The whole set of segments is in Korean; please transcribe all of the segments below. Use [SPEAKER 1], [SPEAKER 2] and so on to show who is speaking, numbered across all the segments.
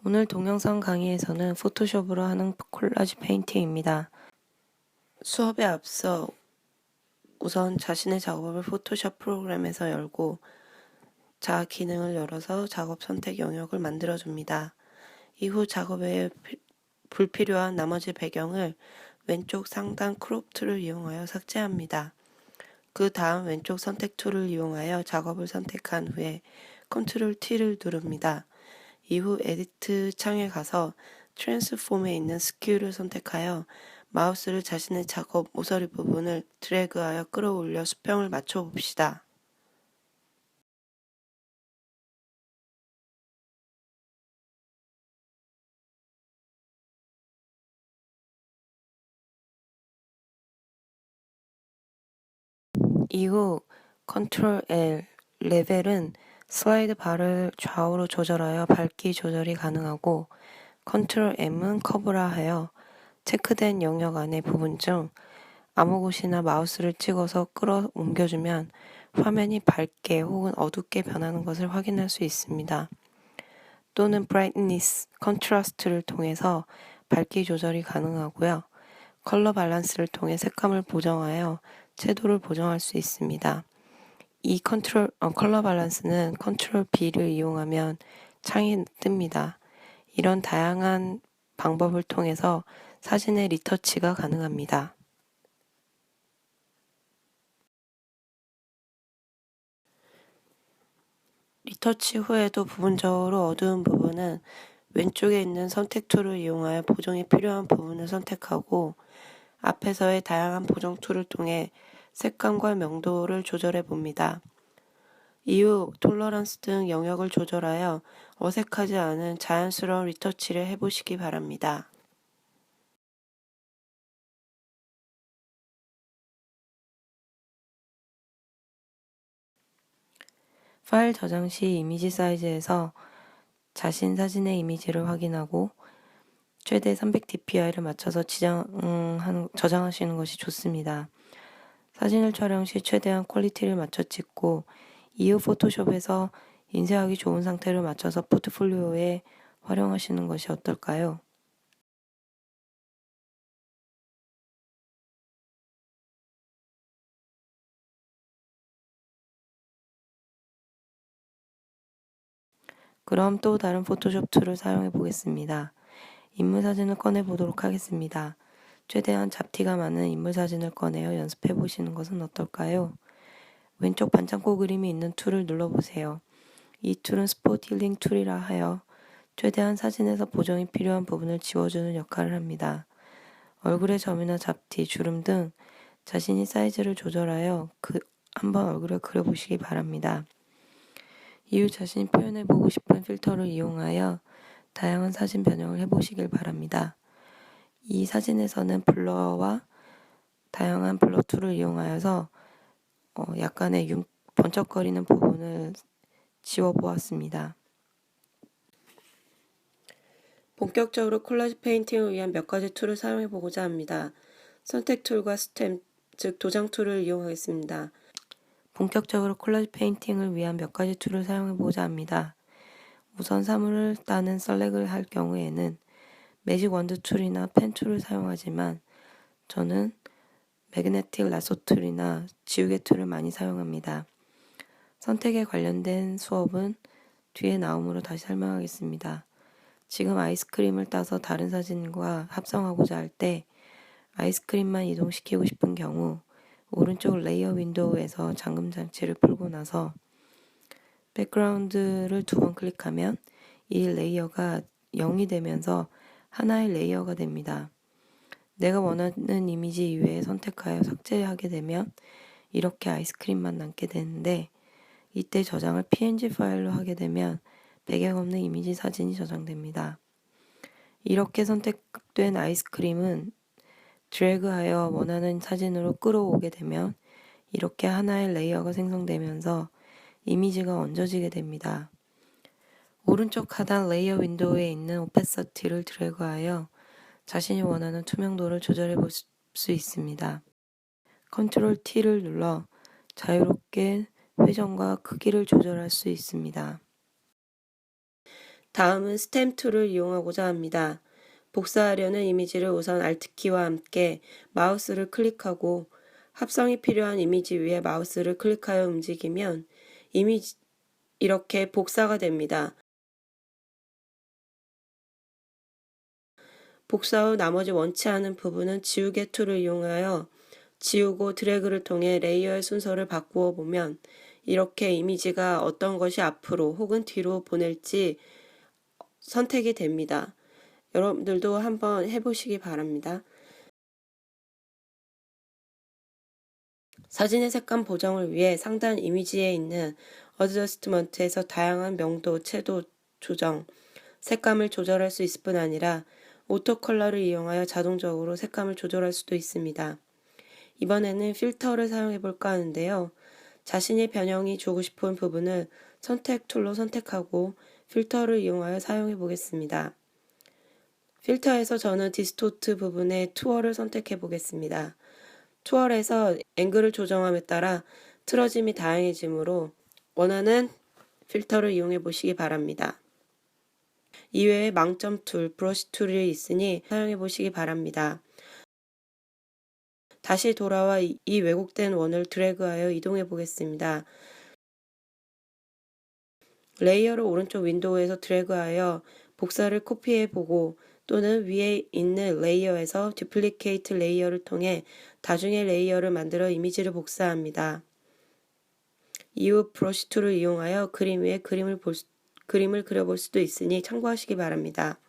[SPEAKER 1] 오늘 동영상 강의에서는 포토샵으로 하는 콜라지 페인팅입니다. 수업에 앞서 우선 자신의 작업을 포토샵 프로그램에서 열고 자아 기능을 열어서 작업 선택 영역을 만들어줍니다. 이후 작업에 불필요한 나머지 배경을 왼쪽 상단 크롭 툴을 이용하여 삭제합니다. 그 다음 왼쪽 선택 툴을 이용하여 작업을 선택한 후에 컨트롤 T를 누릅니다. 이후 에디트 창에 가서 트랜스폼에 있는 스큐를 선택하여 마우스를 자신의 작업 모서리 부분을 드래그하여 끌어올려 수평을 맞춰 봅시다. 이후 컨트롤 L, 레벨은 슬라이드 바를 좌우로 조절하여 밝기 조절이 가능하고 컨트롤 M은 커브라 하여 체크된 영역 안의 부분 중 아무 곳이나 마우스를 찍어서 끌어 옮겨주면 화면이 밝게 혹은 어둡게 변하는 것을 확인할 수 있습니다. 또는 brightness, contrast를 통해서 밝기 조절이 가능하고요. 컬러 밸런스를 통해 색감을 보정하여 채도를 보정할 수 있습니다. 이 컬러 밸런스는 컨트롤 B를 이용하면 창이 뜹니다. 이런 다양한 방법을 통해서 사진의 리터치가 가능합니다. 리터치 후에도 부분적으로 어두운 부분은 왼쪽에 있는 선택 툴을 이용하여 보정이 필요한 부분을 선택하고 앞에서의 다양한 보정 툴을 통해 색감과 명도를 조절해 봅니다. 이후 톨러런스 등 영역을 조절하여 어색하지 않은 자연스러운 리터치를 해보시기 바랍니다. 파일 저장 시 이미지 사이즈에서 자신 사진의 이미지를 확인하고 최대 300dpi를 맞춰서 저장하시는 것이 좋습니다. 사진을 촬영 시 최대한 퀄리티를 맞춰 찍고 이후 포토샵에서 인쇄하기 좋은 상태를 맞춰서 포트폴리오에 활용하시는 것이 어떨까요? 그럼 또 다른 포토샵 툴을 사용해 보겠습니다. 인물 사진을 꺼내 보도록 하겠습니다. 최대한 잡티가 많은 인물 사진을 꺼내어 연습해 보시는 것은 어떨까요? 왼쪽 반창고 그림이 있는 툴을 눌러보세요. 이 툴은 스포트 힐링 툴이라 하여 최대한 사진에서 보정이 필요한 부분을 지워주는 역할을 합니다. 얼굴의 점이나 잡티, 주름 등 자신이 사이즈를 조절하여 한번 얼굴을 그려보시기 바랍니다. 이후 자신이 표현해보고 싶은 필터를 이용하여 다양한 사진 변형을 해보시길 바랍니다. 이 사진에서는 블러와 다양한 블러 툴을 이용하여서 약간의 번쩍거리는 부분을 지워보았습니다. 본격적으로 콜라지 페인팅을 위한 몇 가지 툴을 사용해보고자 합니다. 선택 툴과 스탬, 즉 도장 툴을 이용하겠습니다. 본격적으로 콜라지 페인팅을 위한 몇 가지 툴을 사용해보고자 합니다. 우선 사물을 따는 셀렉을 할 경우에는 매직 원드 툴이나 펜 툴을 사용하지만 저는 매그네틱 라소 툴이나 지우개 툴을 많이 사용합니다. 선택에 관련된 수업은 뒤에 나옴으로 다시 설명하겠습니다. 지금 아이스크림을 따서 다른 사진과 합성하고자 할 때 아이스크림만 이동시키고 싶은 경우 오른쪽 레이어 윈도우에서 잠금 장치를 풀고 나서 백그라운드를 2번 클릭하면 이 레이어가 0이 되면서 하나의 레이어가 됩니다. 내가 원하는 이미지 이외에 선택하여 삭제하게 되면 이렇게 아이스크림만 남게 되는데 이때 저장을 png 파일로 하게 되면 배경 없는 이미지 사진이 저장됩니다. 이렇게 선택된 아이스크림은 드래그하여 원하는 사진으로 끌어오게 되면 이렇게 하나의 레이어가 생성되면서 이미지가 얹어지게 됩니다. 오른쪽 하단 레이어 윈도우에 있는 오페서티를 드래그하여 자신이 원하는 투명도를 조절해 볼 수 있습니다. 컨트롤 T를 눌러 자유롭게 회전과 크기를 조절할 수 있습니다. 다음은 스탬 툴을 이용하고자 합니다. 복사하려는 이미지를 우선 Alt키와 함께 마우스를 클릭하고 합성이 필요한 이미지 위에 마우스를 클릭하여 움직이면 이렇게 복사가 됩니다. 복사 후 나머지 원치 않은 부분은 지우개 툴을 이용하여 지우고 드래그를 통해 레이어의 순서를 바꾸어 보면 이렇게 이미지가 어떤 것이 앞으로 혹은 뒤로 보낼지 선택이 됩니다. 여러분들도 한번 해보시기 바랍니다. 사진의 색감 보정을 위해 상단 이미지에 있는 어드저스트먼트에서 다양한 명도, 채도 조정, 색감을 조절할 수 있을 뿐 아니라 오토 컬러를 이용하여 자동적으로 색감을 조절할 수도 있습니다. 이번에는 필터를 사용해 볼까 하는데요. 자신의 변형이 주고 싶은 부분을 선택 툴로 선택하고 필터를 이용하여 사용해 보겠습니다. 필터에서 저는 디스토트 부분에 투어를 선택해 보겠습니다. 투어에서 앵글을 조정함에 따라 틀어짐이 다양해지므로 원하는 필터를 이용해 보시기 바랍니다. 이외에 망점 툴, 브러쉬 툴이 있으니 사용해 보시기 바랍니다. 다시 돌아와 이 왜곡된 원을 드래그하여 이동해 보겠습니다. 레이어를 오른쪽 윈도우에서 드래그하여 복사를 코피해 보고 또는 위에 있는 레이어에서 듀플리케이트 레이어를 통해 다중의 레이어를 만들어 이미지를 복사합니다. 이후 브러쉬 툴을 이용하여 그림 위에 그림을 그려볼 수도 있으니 참고하시기 바랍니다.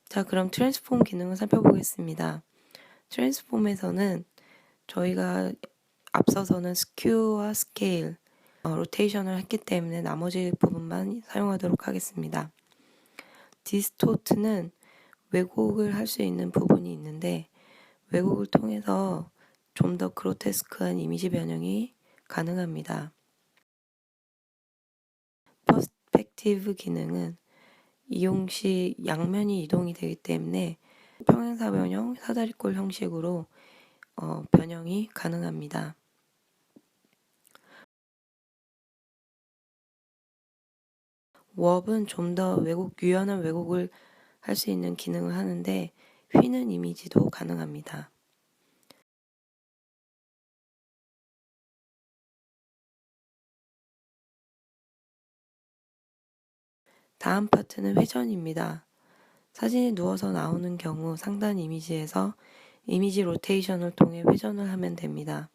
[SPEAKER 1] 자, 그럼 트랜스폼 기능을 살펴보겠습니다. 트랜스폼에서는 저희가 앞서서는 스큐와 스케일, 로테이션을 했기 때문에 나머지 부분만 사용하도록 하겠습니다. 디스토트는 왜곡을 할 수 있는 부분이 있는데 왜곡을 통해서 좀 더 그로테스크한 이미지 변형이 가능합니다. 퍼스펙티브 기능은 이용 시 양면이 이동이 되기 때문에 평행사 변형, 사다리꼴 형식으로 변형이 가능합니다. 워브는 좀 더 유연한 왜곡을 할 수 있는 기능을 하는데 휘는 이미지도 가능합니다. 다음 파트는 회전입니다. 사진이 누워서 나오는 경우 상단 이미지에서 이미지 로테이션을 통해 회전을 하면 됩니다.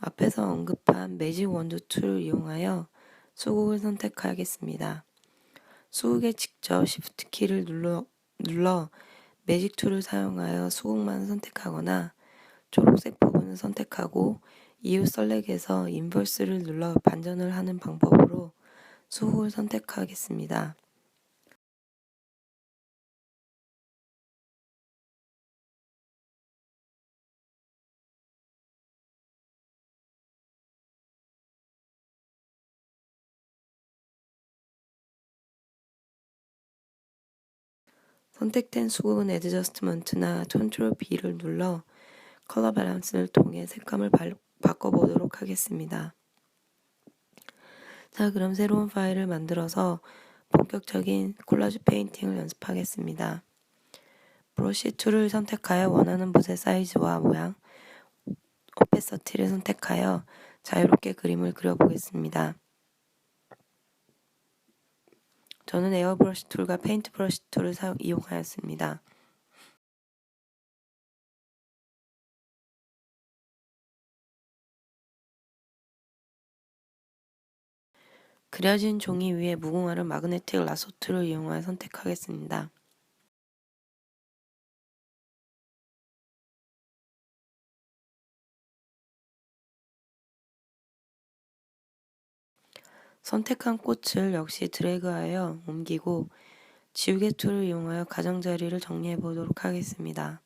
[SPEAKER 1] 앞에서 언급한 매직 원두 툴을 이용하여 수국을 선택하겠습니다. 수국에 직접 Shift 키를 눌러 매직 툴을 사용하여 수국만 선택하거나 초록색 부분을 선택하고 이후 셀렉에서 인버스를 눌러 반전을 하는 방법으로 수국을 선택하겠습니다. 선택된 수국은 애드저스트먼트나 컨트롤 B를 눌러 컬러 밸런스를 통해 색감을 바꿔보도록 하겠습니다. 자, 그럼 새로운 파일을 만들어서 본격적인 콜라주 페인팅을 연습하겠습니다. 브러쉬 툴을 선택하여 원하는 붓의 사이즈와 모양, 오페서티를 선택하여 자유롭게 그림을 그려보겠습니다. 저는 에어브러쉬 툴과 페인트 브러쉬 툴을 이용하였습니다. 그려진 종이 위에 무궁화를 마그네틱 라소 툴을 이용하여 선택하겠습니다. 선택한 꽃을 역시 드래그하여 옮기고 지우개 툴을 이용하여 가장자리를 정리해 보도록 하겠습니다.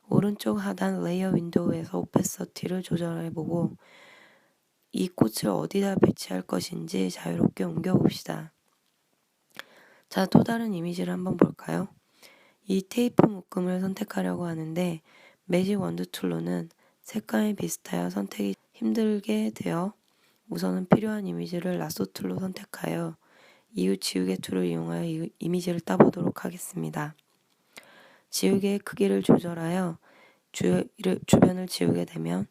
[SPEAKER 1] 오른쪽 하단 레이어 윈도우에서 오페서티를 조절해보고 이 꽃을 어디다 배치할 것인지 자유롭게 옮겨봅시다. 자, 또 다른 이미지를 한번 볼까요? 이 테이프 묶음을 선택하려고 하는데 매직 원드 툴로는 색감이 비슷하여 선택이 힘들게 되어 우선은 필요한 이미지를 라소 툴로 선택하여 이후 지우개 툴을 이용하여 이미지를 따보도록 하겠습니다. 지우개의 크기를 조절하여 주변을 지우게 되면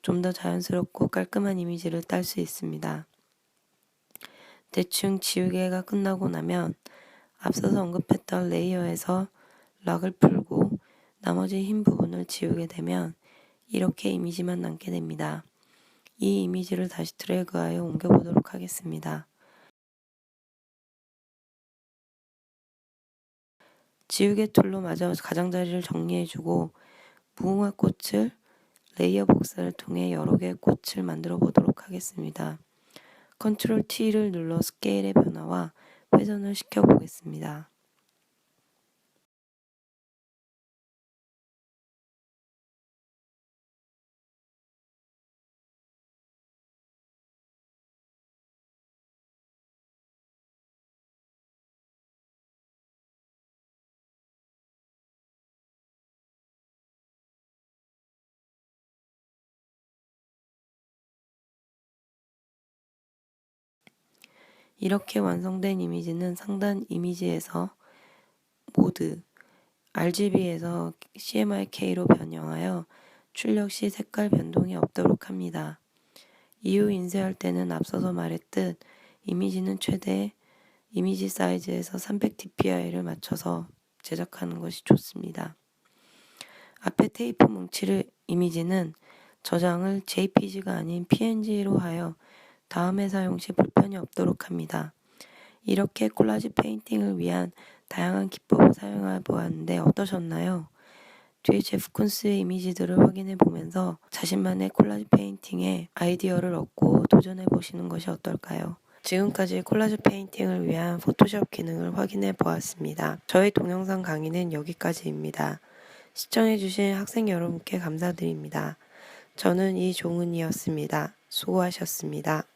[SPEAKER 1] 좀 더 자연스럽고 깔끔한 이미지를 딸 수 있습니다. 대충 지우개가 끝나고 나면 앞서서 언급했던 레이어에서 락을 풀고 나머지 흰 부분을 지우게 되면 이렇게 이미지만 남게 됩니다. 이 이미지를 다시 드래그하여 옮겨보도록 하겠습니다. 지우개 툴로 마저 가장자리를 정리해주고 무궁화 꽃을 레이어 복사를 통해 여러 개의 꽃을 만들어 보도록 하겠습니다. 컨트롤 T를 눌러 스케일의 변화와 회전을 시켜 보겠습니다. 이렇게 완성된 이미지는 상단 이미지에서 모드, RGB에서 CMYK로 변형하여 출력 시 색깔 변동이 없도록 합니다. 이후 인쇄할 때는 앞서서 말했듯 이미지는 최대 이미지 사이즈에서 300dpi를 맞춰서 제작하는 것이 좋습니다. 앞에 테이프 뭉칠 이미지는 저장을 JPG가 아닌 PNG로 하여 다음에 사용 시 불편이 없도록 합니다. 이렇게 콜라지 페인팅을 위한 다양한 기법을 사용해 보았는데 어떠셨나요? 뒤에 제프 쿤스의 이미지들을 확인해 보면서 자신만의 콜라지 페인팅에 아이디어를 얻고 도전해 보시는 것이 어떨까요? 지금까지 콜라지 페인팅을 위한 포토샵 기능을 확인해 보았습니다. 저의 동영상 강의는 여기까지입니다. 시청해주신 학생 여러분께 감사드립니다. 저는 이종은이었습니다. 수고하셨습니다.